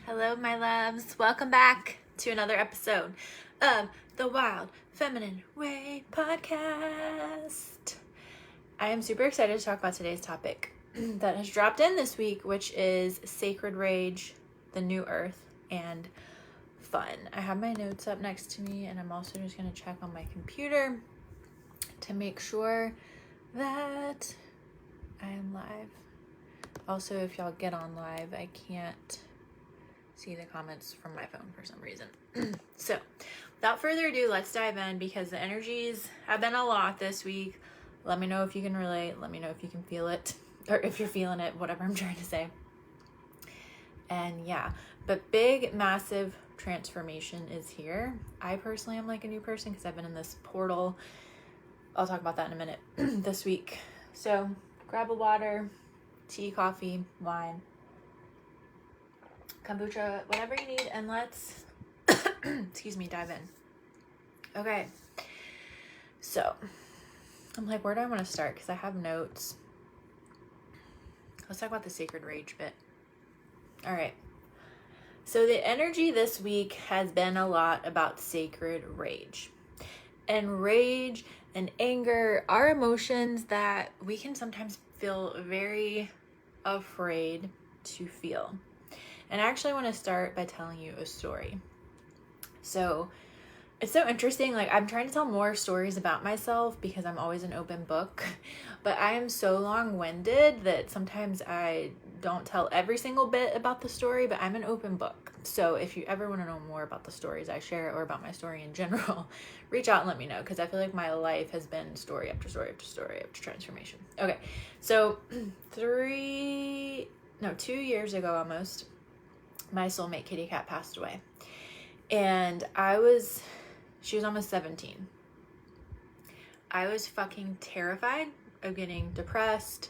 Hello, my loves. Welcome back to another episode of the Wild Feminine Way podcast. I am super excited to talk about today's topic that has dropped in this week, which is sacred rage, the new earth, and fun. I have my notes up next to me, and I'm also just going to check on my computer to make sure that I am live. Also, if y'all get on live, I can't see the comments from my phone for some reason. So without further ado, let's dive in because the energies have been a lot this week. Let me know if you can relate. Let me know if you can feel it or if you're feeling it, whatever I'm trying to say. And yeah, but big, massive transformation is here. I personally am like a new person because I've been in this portal. I'll talk about that in a minute this week. So grab a water, tea, coffee, wine, kombucha, whatever you need, and let's dive in. Okay, so I'm like, where do I want to start? Because I have notes. Let's talk about the sacred rage bit. All right, so the energy this week has been a lot about sacred rage. And rage and anger are emotions that we can sometimes feel very afraid to feel. And I actually want to start by telling you a story. So it's so interesting. Like, I'm trying to tell more stories about myself because I'm always an open book, but I am so long-winded that sometimes I don't tell every single bit about the story, but I'm an open book. So if you ever want to know more about the stories I share or about my story in general, reach out and let me know because I feel like my life has been story after story after story after transformation. Okay, so 2 years ago almost, my soulmate kitty cat passed away. And she was almost 17. I was fucking terrified of getting depressed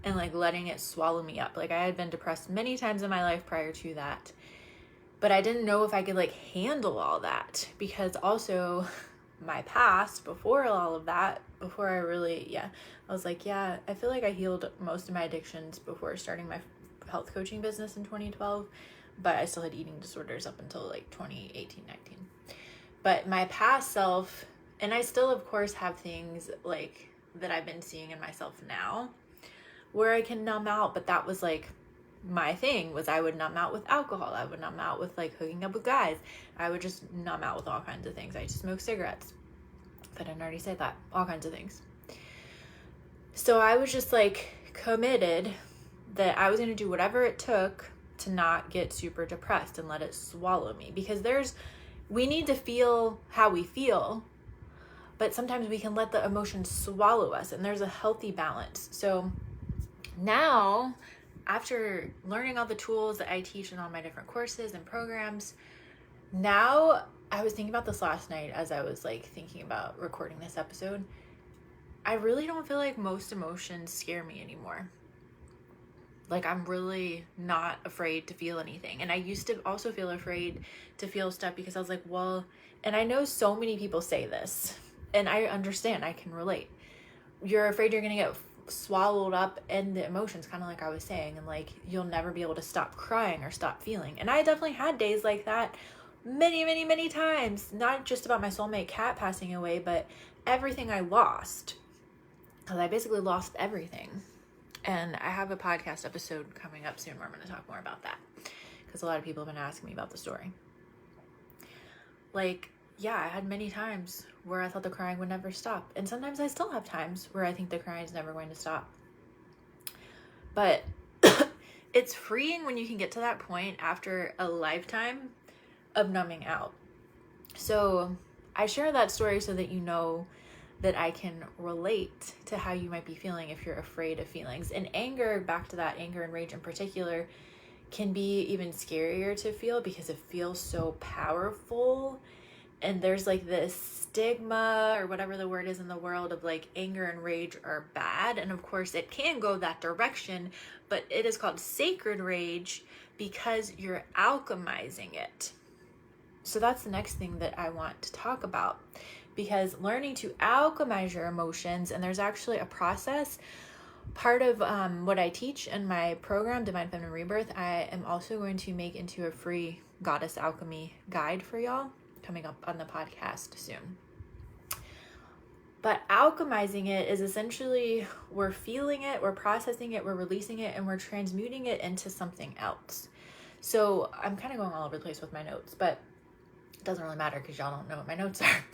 and like letting it swallow me up. Like, I had been depressed many times in my life prior to that, but I didn't know if I could like handle all that because also my past before all of that, I was like, I feel like I healed most of my addictions before starting my health coaching business in 2012. But I still had eating disorders up until like 2018, 19. But my past self, and I still of course have things like that I've been seeing in myself now where I can numb out, but that was like my thing was I would numb out with alcohol. I would numb out with like hooking up with guys. I would just numb out with all kinds of things. I used to smoke cigarettes. If I didn't already say that, all kinds of things. So I was just like committed that I was going to do whatever it took to not get super depressed and let it swallow me, because we need to feel how we feel, but sometimes we can let the emotions swallow us, and there's a healthy balance. So now, after learning all the tools that I teach in all my different courses and programs, now I was thinking about this last night as I was like thinking about recording this episode. I really don't feel like most emotions scare me anymore. Like, I'm really not afraid to feel anything. And I used to also feel afraid to feel stuff because I was like, well, and I know so many people say this, and I understand, I can relate. You're afraid you're going to get swallowed up in the emotions, kind of like I was saying, and like, you'll never be able to stop crying or stop feeling. And I definitely had days like that many, many, many times, not just about my soulmate cat passing away, but everything I lost, because I basically lost everything. And I have a podcast episode coming up soon where I'm going to talk more about that because a lot of people have been asking me about the story. Like, yeah, I had many times where I thought the crying would never stop. And sometimes I still have times where I think the crying is never going to stop. But it's freeing when you can get to that point after a lifetime of numbing out. So I share that story so that you know that I can relate to how you might be feeling if you're afraid of feelings. And anger, back to that, anger and rage in particular, can be even scarier to feel because it feels so powerful. And there's like this stigma or whatever the word is in the world of like anger and rage are bad. And of course it can go that direction, but it is called sacred rage because you're alchemizing it. So that's the next thing that I want to talk about. Because learning to alchemize your emotions, and there's actually a process part of what I teach in my program, Divine Feminine Rebirth, I am also going to make into a free Goddess Alchemy guide for y'all coming up on the podcast soon. But alchemizing it is essentially we're feeling it, we're processing it, we're releasing it, and we're transmuting it into something else. So I'm kind of going all over the place with my notes, but it doesn't really matter because y'all don't know what my notes are.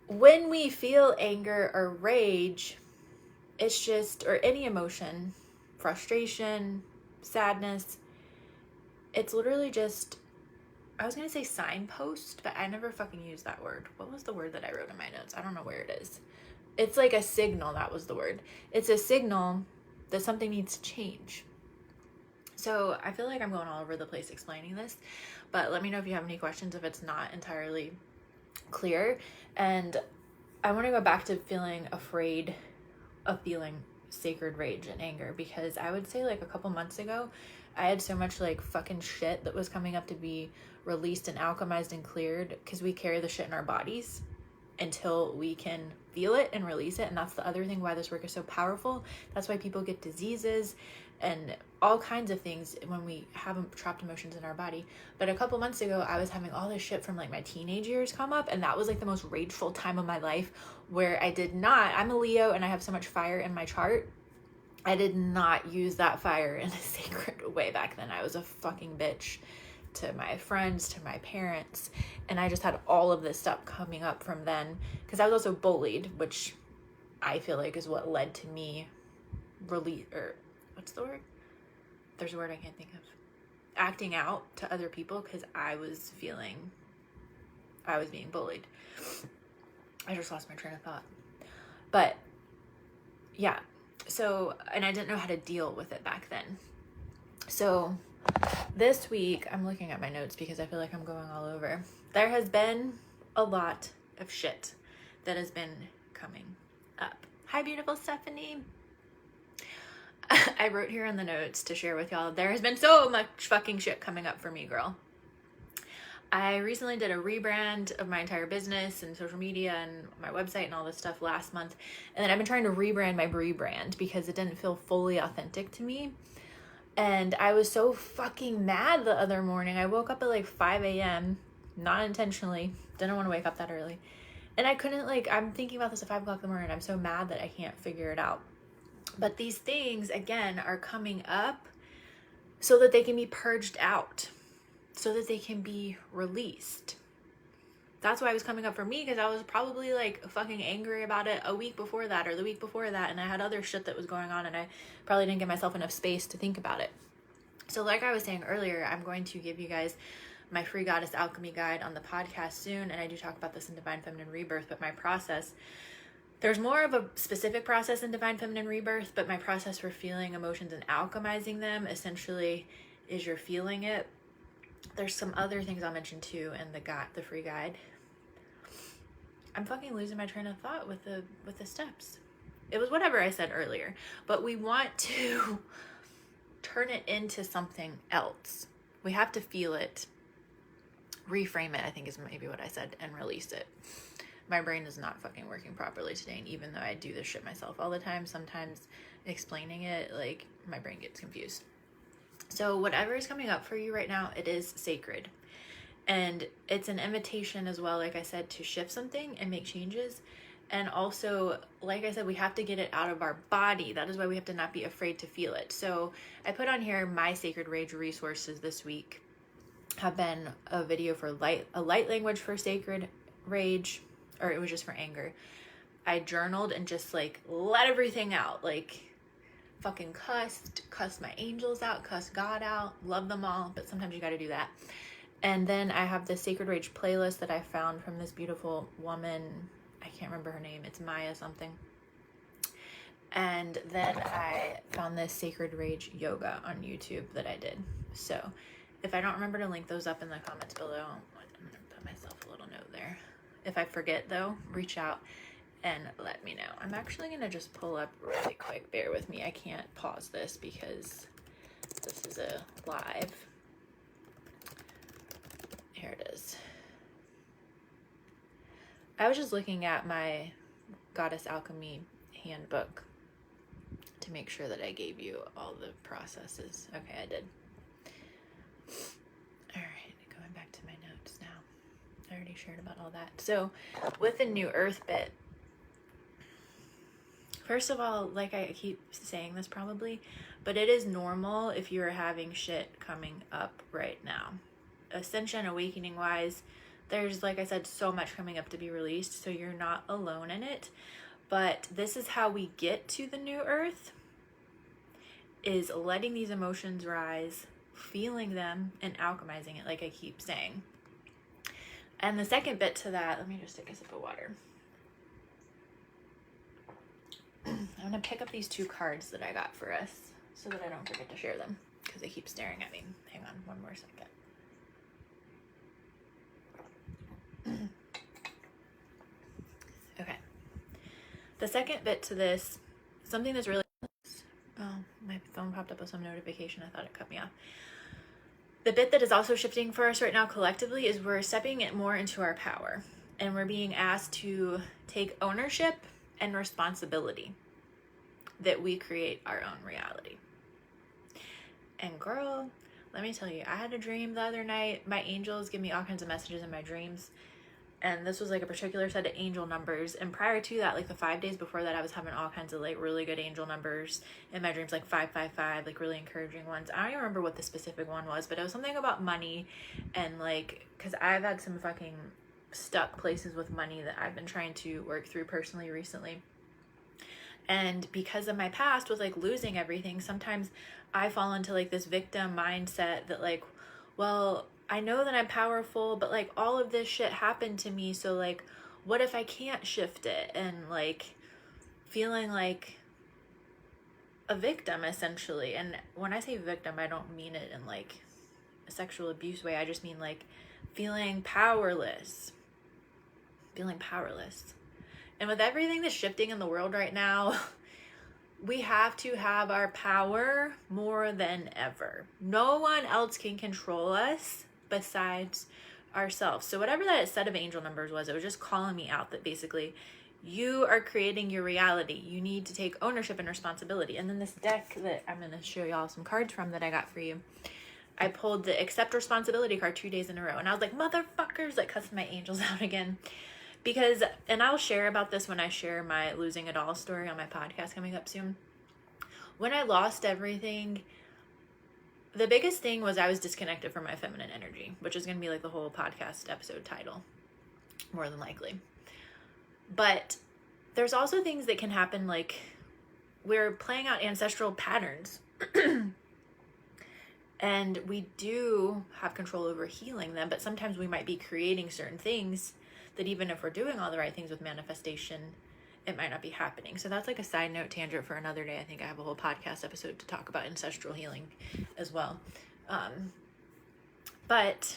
When we feel anger or rage, it's just, or any emotion, frustration, sadness, it's literally just, I was going to say signpost, but I never fucking used that word. What was the word that I wrote in my notes? I don't know where it is. It's like a signal. That was the word. It's a signal that something needs to change. So I feel like I'm going all over the place explaining this, but let me know if you have any questions if it's not entirely clear. And I want to go back to feeling afraid of feeling sacred rage and anger, because I would say like a couple months ago, I had so much like fucking shit that was coming up to be released and alchemized and cleared, because we carry the shit in our bodies until we can feel it and release it. And that's the other thing why this work is so powerful. That's why people get diseases and all kinds of things when we have trapped emotions in our body. But a couple months ago, I was having all this shit from like my teenage years come up, and that was like the most rageful time of my life, where I did not, I'm a Leo and I have so much fire in my chart. I did not use that fire in a sacred way back then. I was a fucking bitch to my friends, to my parents, and I just had all of this stuff coming up from then, because I was also bullied, which I feel like is what led to me what's the word? There's a word I can't think of. Acting out to other people because I was being bullied. I just lost my train of thought. But yeah, so, and I didn't know how to deal with it back then. So this week, I'm looking at my notes because I feel like I'm going all over. There has been a lot of shit that has been coming up. Hi, beautiful Stephanie. I wrote here in the notes to share with y'all, there has been so much fucking shit coming up for me, girl. I recently did a rebrand of my entire business and social media and my website and all this stuff last month. And then I've been trying to rebrand my rebrand because it didn't feel fully authentic to me. And I was so fucking mad the other morning. I woke up at like 5 a.m., not intentionally, didn't want to wake up that early. And I couldn't I'm thinking about this at 5 o'clock in the morning. I'm so mad that I can't figure it out. But these things, again, are coming up so that they can be purged out, so that they can be released. That's why it was coming up for me, because I was probably like fucking angry about it a week before that or the week before that, and I had other shit that was going on, and I probably didn't give myself enough space to think about it. So like I was saying earlier, I'm going to give you guys my free Goddess Alchemy guide on the podcast soon, and I do talk about this in Divine Feminine Rebirth, but my process, there's more of a specific process in Divine Feminine Rebirth, but my process for feeling emotions and alchemizing them essentially is you're feeling it. There's some other things I'll mention too in the free guide. I'm fucking losing my train of thought with the steps. It was whatever I said earlier, but we want to turn it into something else. We have to feel it, reframe it, I think is maybe what I said, and release it. My brain is not fucking working properly today, and even though I do this shit myself all the time, sometimes explaining it, like, my brain gets confused. So whatever is coming up for you right now, it is sacred. And it's an invitation as well, like I said, to shift something and make changes. And also, like I said, we have to get it out of our body. That is why we have to not be afraid to feel it. So I put on here my Sacred Rage resources this week have been a video for a light language for sacred rage, or it was just for anger. I journaled and just like let everything out, like fucking cussed my angels out, cussed God out, love them all, but sometimes you got to do that. And then I have the Sacred Rage playlist that I found from this beautiful woman. I can't remember her name. It's Maya something. And then I found this Sacred Rage yoga on YouTube that I did. So if I don't remember to link those up in the comments below, I'm going to put myself a little note there. If I forget though, reach out and let me know. I'm actually going to just pull up really quick. Bear with me. I can't pause this because this is a live. Here it is. I was just looking at my Goddess Alchemy handbook to make sure that I gave you all the processes. Okay, I did. All right, going back to my notes now. I already shared about all that. So with the new earth bit, first of all, like I keep saying this probably, but it is normal if you are having shit coming up right now. Ascension, awakening wise, there's, like I said, so much coming up to be released, so you're not alone in it. But this is how we get to the new earth, is letting these emotions rise, feeling them, and alchemizing it, like I keep saying. And the second bit to that, let me just take a sip of water. I'm going to pick up these 2 cards that I got for us so that I don't forget to share them, because they keep staring at me. Hang on one more second. Okay. The second bit to this, something that's really... Oh, my phone popped up with some notification. I thought it cut me off. The bit that is also shifting for us right now collectively is we're stepping it more into our power. And we're being asked to take ownership and responsibility that we create our own reality. And girl, let me tell you, I had a dream the other night. My angels give me all kinds of messages in my dreams. And this was like a particular set of angel numbers. And prior to that, like the 5 days before that, I was having all kinds of like really good angel numbers in my dreams, like 555, like really encouraging ones. I don't even remember what the specific one was, but it was something about money. And like, because I've had some fucking stuck places with money that I've been trying to work through personally recently. And because of my past with like losing everything, sometimes I fall into like this victim mindset that like, well, I know that I'm powerful, but like all of this shit happened to me. So like, what if I can't shift it? And like feeling like a victim essentially. And when I say victim, I don't mean it in like a sexual abuse way. I just mean like feeling powerless. And with everything that's shifting in the world right now, we have to have our power more than ever. No one else can control us besides ourselves. So whatever that set of angel numbers was, it was just calling me out that basically you are creating your reality. You need to take ownership and responsibility. And then this deck that I'm going to show y'all some cards from that I got for you, I pulled the accept responsibility card 2 days in a row. And I was like, motherfuckers, like cussing my angels out again. Because, and I'll share about this when I share my losing it all story on my podcast coming up soon. When I lost everything, the biggest thing was I was disconnected from my feminine energy, which is going to be like the whole podcast episode title, more than likely. But there's also things that can happen, like we're playing out ancestral patterns. And we do have control over healing them, but sometimes we might be creating certain things that even if we're doing all the right things with manifestation, it might not be happening. So that's like a side note tangent for another day. I think I have a whole podcast episode to talk about ancestral healing as well. But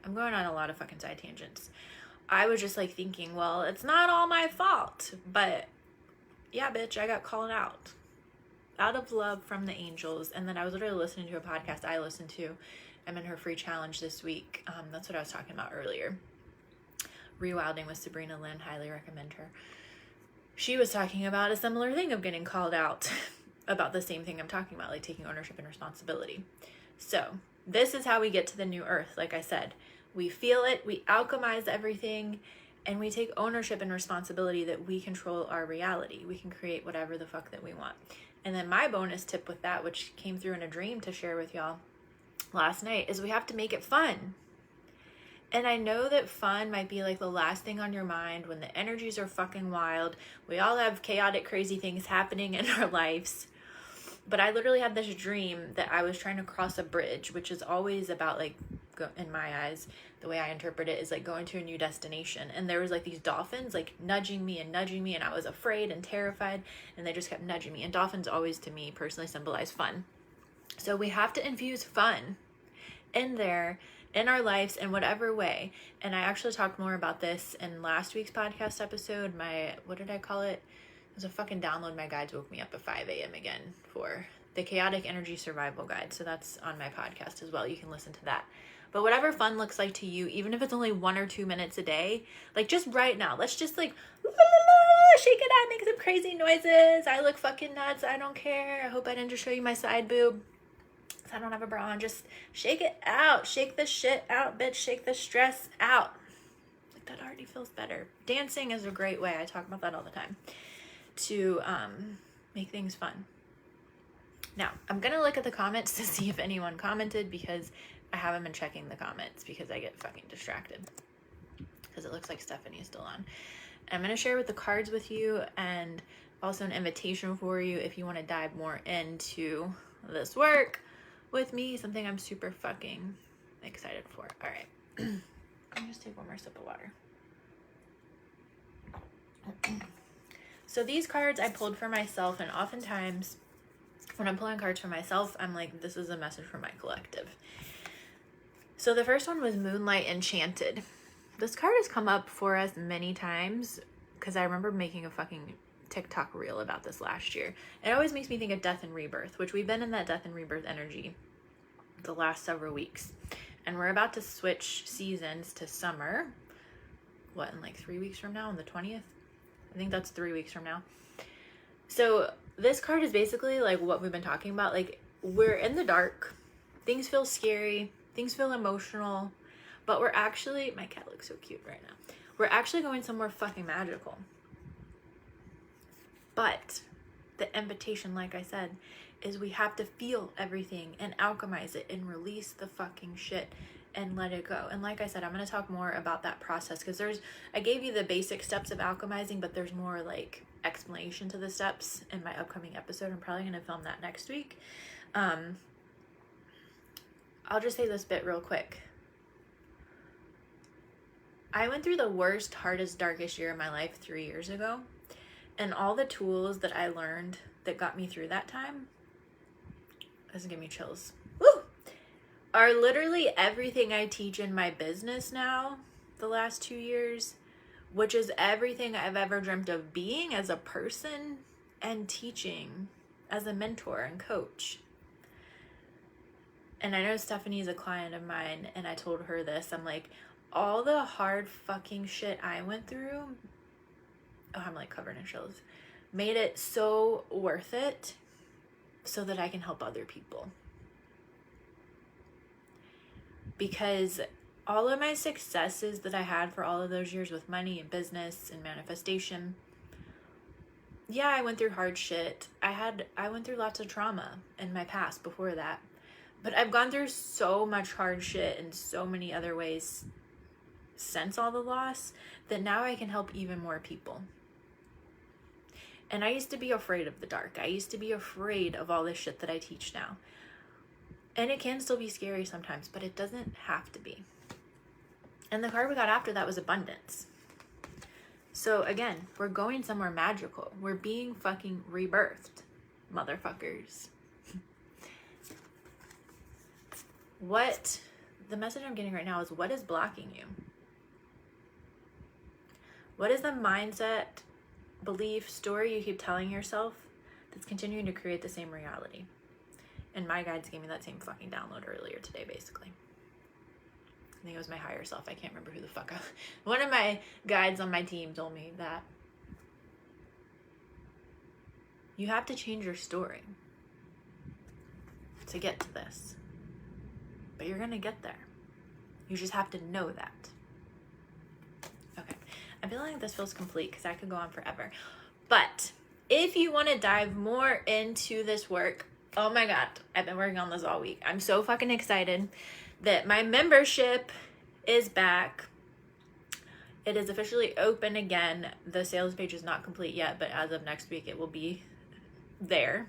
I'm going on a lot of fucking side tangents. I was just like thinking, well, it's not all my fault, but yeah, bitch, I got called out of love from the angels. And then I was literally listening to a podcast I listened to. I'm in her free challenge this week. That's what I was talking about earlier. Rewilding with Sabrina Lynn, highly recommend her. She was talking about a similar thing of getting called out about the same thing I'm talking about, like taking ownership and responsibility. So this is how we get to the new earth. Like I said, we feel it, we alchemize everything, and we take ownership and responsibility that we control our reality. We can create whatever the fuck that we want. And then my bonus tip with that, which came through in a dream to share with y'all last night, is we have to make it fun. And I know that fun might be like the last thing on your mind when the energies are fucking wild. We all have chaotic, crazy things happening in our lives. But I literally had this dream that I was trying to cross a bridge, which is always about like, in my eyes, the way I interpret it is like going to a new destination. And there was like these dolphins like nudging me. And I was afraid and terrified. And they just kept nudging me. And dolphins always, to me, personally symbolize fun. So we have to infuse fun in there, in our lives, in whatever way. And I actually talked more about this in last week's podcast episode. What did I call it? It was a fucking download. My guides woke me up at 5 a.m. again for the Chaotic Energy Survival Guide. So that's on my podcast as well. You can listen to that. But whatever fun looks like to you, even if it's only 1 or 2 minutes a day, like just right now, let's just like shake it out, make some crazy noises. I look fucking nuts. I don't care. I hope I didn't just show you my side boob. I don't have a bra on. Just shake it out. Shake the shit out, bitch. Shake the stress out. Like, that already feels better. Dancing is a great way. I talk about that all the time to make things fun. Now, I'm going to look at the comments to see if anyone commented, because I haven't been checking the comments because I get fucking distracted. Because it looks like Stephanie is still on. I'm going to share with the cards with you, and also an invitation for you if you want to dive more into this work with me. Something I'm super fucking excited for. All right. Let me just take one more sip of water. So these cards I pulled for myself, and oftentimes when I'm pulling cards for myself, I'm like, this is a message for my collective. So the first one was Moonlight Enchanted. This card has come up for us many times because I remember making a fucking TikTok reel about this last year. It always makes me think of death and rebirth, which we've been in that death and rebirth energy the last several weeks. And we're about to switch seasons to summer. What, in like 3 weeks from now, on the 20th? I think that's 3 weeks from now. So this card is basically like what we've been talking about. Like, we're in the dark. Things feel scary. Things feel emotional. But we're actually, my cat looks so cute right now. We're actually going somewhere fucking magical. But the invitation, like I said, is we have to feel everything and alchemize it and release the fucking shit and let it go. And like I said, I'm going to talk more about that process, because I gave you the basic steps of alchemizing, but there's more like explanation to the steps in my upcoming episode. I'm probably going to film that next week. I'll just say this bit real quick. I went through the worst, hardest, darkest year of my life 3 years ago. And all the tools that I learned that got me through that time, this give me chills, woo, are literally everything I teach in my business now the last 2 years, which is everything I've ever dreamt of being as a person and teaching as a mentor and coach. And I know Stephanie's a client of mine, and I told her this. I'm like, all the hard fucking shit I went through, oh, I'm like covered in chills, made it so worth it so that I can help other people. Because all of my successes that I had for all of those years with money and business and manifestation, yeah, I went through hard shit. I went through lots of trauma in my past before that. But I've gone through so much hard shit in so many other ways since all the loss that now I can help even more people. And I used to be afraid of the dark. I used to be afraid of all this shit that I teach now. And it can still be scary sometimes, but it doesn't have to be. And the card we got after that was Abundance. So again, we're going somewhere magical. We're being fucking rebirthed, motherfuckers. The message I'm getting right now is, what is blocking you? What is the mindset, belief, story you keep telling yourself that's continuing to create the same reality? And my guides gave me that same fucking download earlier today, basically. I think it was my higher self. I can't remember who the fuck. One of my guides on my team told me that you have to change your story to get to this. But you're going to get there. You just have to know that. Okay. I'm feeling like this feels complete because I could go on forever. But if you want to dive more into this work, oh my God, I've been working on this all week. I'm so fucking excited that my membership is back. It is officially open again. The sales page is not complete yet, but as of next week, it will be there.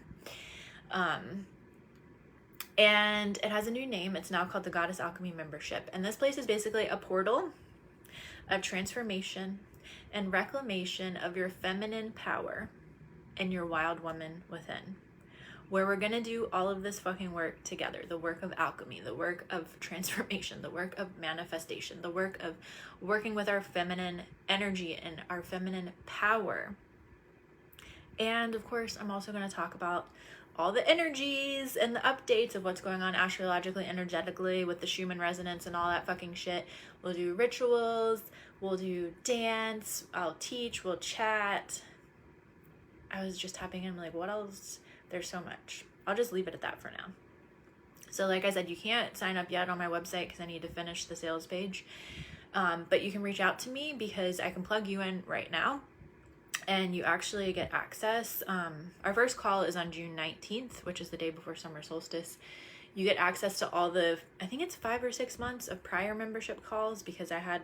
And it has a new name. It's now called the Goddess Alchemy Membership. And this place is basically a portal of transformation and reclamation of your feminine power and your wild woman within, where we're going to do all of this fucking work together. The work of alchemy, the work of transformation, the work of manifestation, the work of working with our feminine energy and our feminine power. And of course, I'm also going to talk about all the energies and the updates of what's going on astrologically, energetically with the Schumann resonance and all that fucking shit. We'll do rituals, we'll do dance, I'll teach, we'll chat, I was just tapping in, like, what else? There's so much. I'll just leave it at that for now. So like I said, you can't sign up yet on my website because I need to finish the sales page. But you can reach out to me because I can plug you in right now and you actually get access. Our first call is on June 19th, which is the day before summer solstice. You get access to all the, I think it's 5 or 6 months of prior membership calls because I had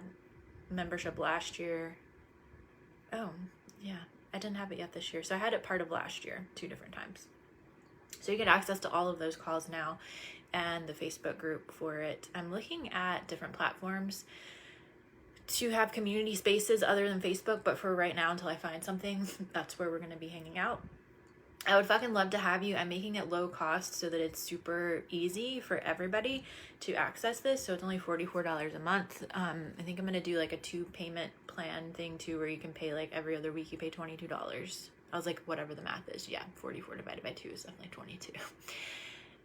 membership last year. Oh, yeah, I didn't have it yet this year. So I had it part of last year, 2 different times. So you get access to all of those calls now and the Facebook group for it. I'm looking at different platforms to have community spaces other than Facebook, but for right now, until I find something, that's where we're going to be hanging out. I would fucking love to have you. I'm making it low cost so that it's super easy for everybody to access this. So it's only $44 a month. I think I'm going to do like a 2 payment plan thing too, where you can pay like every other week you pay $22. I was like, whatever the math is. Yeah, 44 divided by 2 is definitely 22.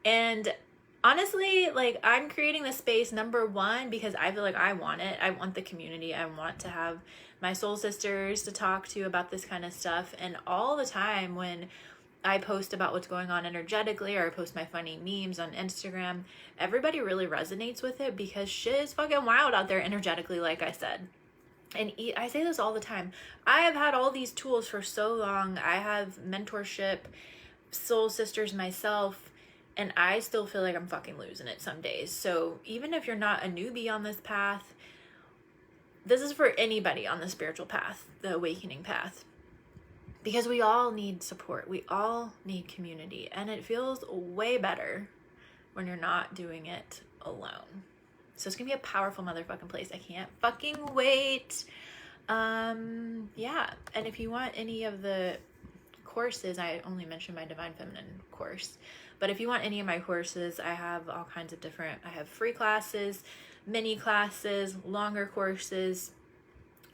And honestly, like, I'm creating this space, number one, because I feel like I want it. I want the community. I want to have my soul sisters to talk to about this kind of stuff. And all the time when I post about what's going on energetically, or I post my funny memes on Instagram, everybody really resonates with it because shit is fucking wild out there energetically, like I said. And I say this all the time. I have had all these tools for so long. I have mentorship, soul sisters myself, and I still feel like I'm fucking losing it some days. So even if you're not a newbie on this path, this is for anybody on the spiritual path, the awakening path. Because we all need support. We all need community. And it feels way better when you're not doing it alone. So it's going to be a powerful motherfucking place. I can't fucking wait. Yeah. And if you want any of the courses, I only mentioned my Divine Feminine course. But if you want any of my courses, I have all kinds of different, I have free classes, mini classes, longer courses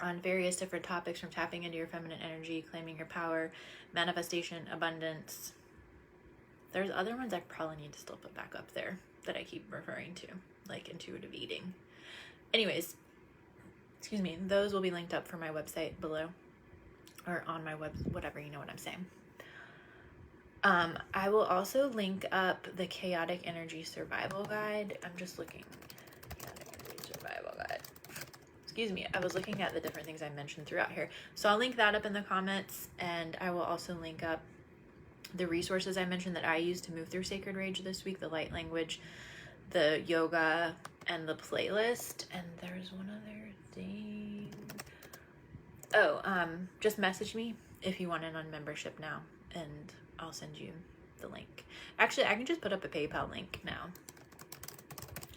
on various different topics, from tapping into your feminine energy, claiming your power, manifestation, abundance. There's other ones I probably need to still put back up there that I keep referring to, like intuitive eating. Anyways, excuse me, those will be linked up for my website below, or on my web, whatever, you know what I'm saying. I will also link up the Chaotic Energy Survival Guide. I'm just looking. Chaotic Energy Survival Guide. Excuse me, I was looking at the different things I mentioned throughout here. So I'll link that up in the comments, and I will also link up the resources I mentioned that I used to move through Sacred Rage this week, the light language, the yoga, and the playlist. And there's one other thing. Oh, just message me if you want in on membership now, and I'll send you the link. Actually, I can just put up a PayPal link now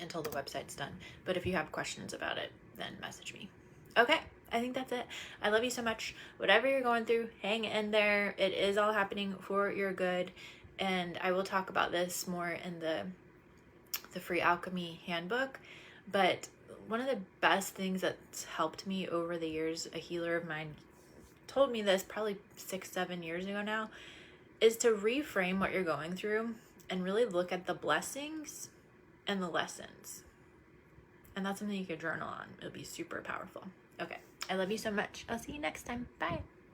until the website's done. But if you have questions about it, then message me. Okay, I think that's it. I love you so much. Whatever you're going through, hang in there. It is all happening for your good. And I will talk about this more in the Free Alchemy handbook. But one of the best things that's helped me over the years, a healer of mine told me this probably 6-7 years ago now, is to reframe what you're going through and really look at the blessings and the lessons. And that's something you could journal on. It'll be super powerful. Okay. I love you so much. I'll see you next time. Bye.